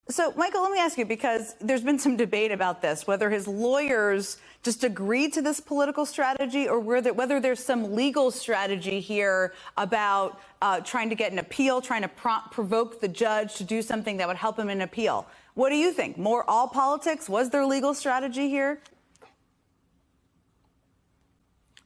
So, Michael, let me ask you, because there's been some debate about this, whether his lawyers just agreed to this political strategy or whether there's some legal strategy here about trying to get an appeal, trying to provoke the judge to do something that would help him in an appeal. What do you think? More all politics? Was there legal strategy here?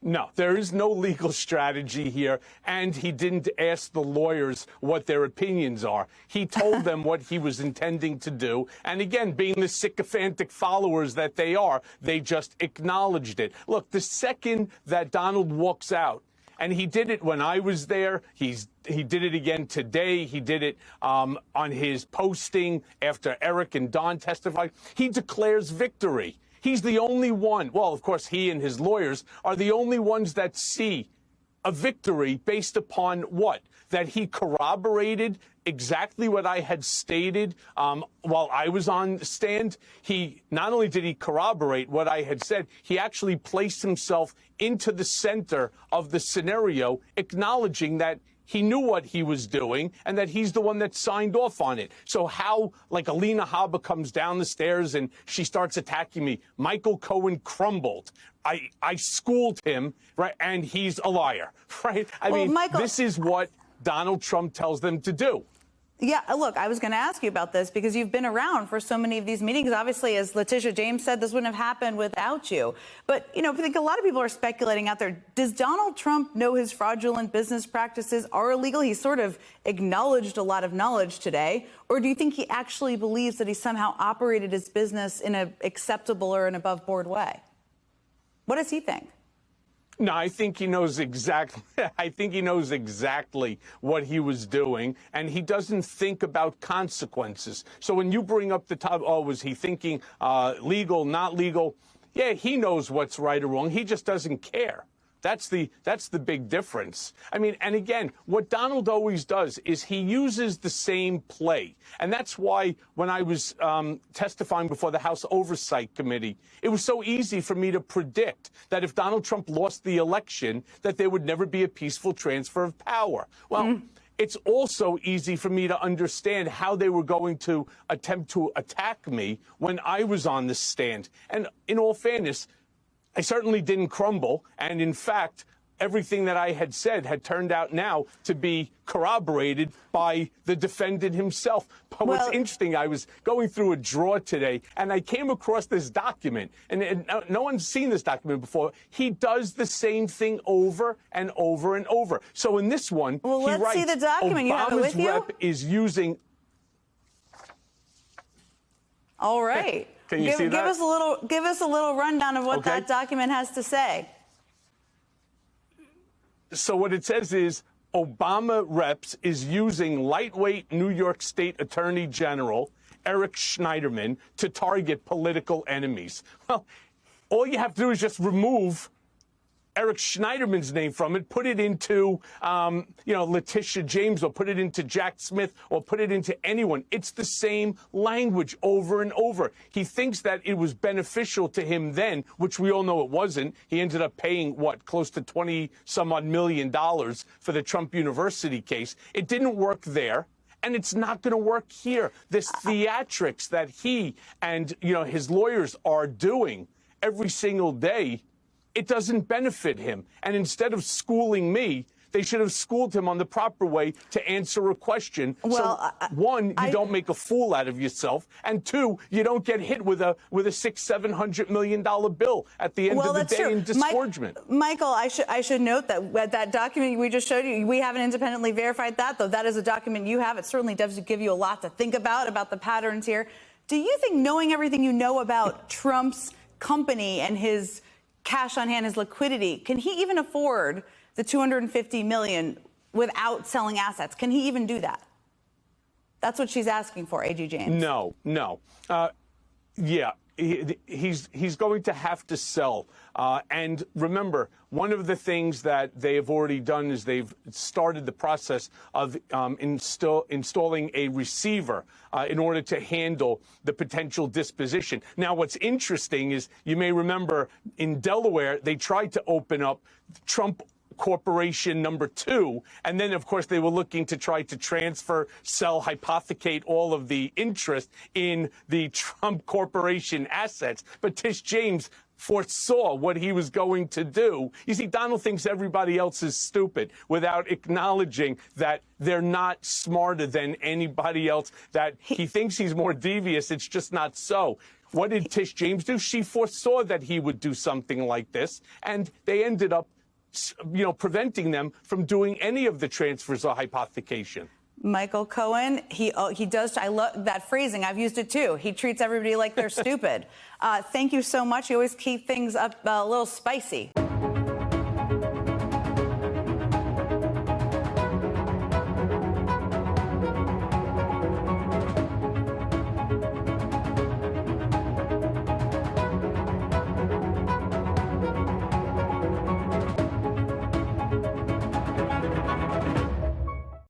No, there is no legal strategy here, and he didn't ask the lawyers what their opinions are. He told them what he was intending to do, and again, being the sycophantic followers that they are, they just acknowledged it. Look, the second that Donald walks out, and he did it when I was there. He did it again today. He did it on his posting after Eric and Don testified. He declares victory. He's the only one. Well, of course, he and his lawyers are the only ones that see a victory based upon what? That he corroborated exactly what I had stated while I was on stand. He not only did he corroborate what I had said, he actually placed himself into the center of the scenario, acknowledging that he knew what he was doing and that he's the one that signed off on it. So how, like, Alina Habba comes down the stairs and she starts attacking me. Michael Cohen crumbled. I schooled him, right? And he's a liar, right? I mean, Michael, this is what Donald Trump tells them to do. Yeah, look, I was going to ask you about this because you've been around for so many of these meetings. Obviously, as Letitia James said, this wouldn't have happened without you. But, you know, I think a lot of people are speculating out there. Does Donald Trump know his fraudulent business practices are illegal? He sort of acknowledged a lot of knowledge today. Or do you think he actually believes that he somehow operated his business in an acceptable or an above board way? What does he think? No, I think he knows exactly. I think he knows exactly what he was doing, and he doesn't think about consequences. So when you bring up the top, oh, was he thinking legal, not legal? Yeah, he knows what's right or wrong. He just doesn't care. That's the big difference. I mean, and again, what Donald always does is he uses the same play. And that's why when I was testifying before the House Oversight Committee, it was so easy for me to predict that if Donald Trump lost the election, that there would never be a peaceful transfer of power. Well, it's also easy for me to understand how they were going to attempt to attack me when I was on the stand. And in all fairness, I certainly didn't crumble, and in fact, everything that I had said had turned out now to be corroborated by the defendant himself. But what's interesting, I was going through a drawer today, and I came across this document, and no one's seen this document before. He does the same thing over and over and over. So in this one, he let's writes, see the document. You have it with you? Rep is using... All right. Can you see that? Give us a little rundown of what that document has to say. So what it says is Obama Reps is using lightweight New York State Attorney General Eric Schneiderman to target political enemies. Well, all you have to do is just remove Eric Schneiderman's name from it, put it into, Letitia James, or put it into Jack Smith, or put it into anyone. It's the same language over and over. He thinks that it was beneficial to him then, which we all know it wasn't. He ended up paying, close to $20-some-odd million for the Trump University case. It didn't work there. And it's not going to work here. This theatrics that he and, his lawyers are doing every single day, it doesn't benefit him. And instead of schooling me, they should have schooled him on the proper way to answer a question. Well, so, one, you don't make a fool out of yourself, and two, you don't get hit with a $600-700 million bill at the end of the day in disgorgement. Michael, I should note that that document we just showed you, we haven't independently verified that, though that is a document you have. It certainly does give you a lot to think about the patterns here. Do you think, knowing everything you know about Trump's company and his cash on hand, his liquidity, can he even afford the $250 million without selling assets? Can he even do that? That's what she's asking for, A.G. James. No. Yeah, he's going to have to sell. And remember, one of the things that they have already done is they've started the process of installing a receiver in order to handle the potential disposition. Now, what's interesting is, you may remember in Delaware, they tried to open up Trump corporation number 2. And then, of course, they were looking to try to transfer, sell, hypothecate all of the interest in the Trump Corporation assets. But Tish James foresaw what he was going to do. You see, Donald thinks everybody else is stupid without acknowledging that they're not smarter than anybody else, that he thinks he's more devious. It's just not so. What did Tish James do? She foresaw that he would do something like this, and they ended up, preventing them from doing any of the transfers or hypothecation. Michael Cohen, he does. I love that phrasing. I've used it too. He treats everybody like they're stupid. Thank you so much. You always keep things up a little spicy.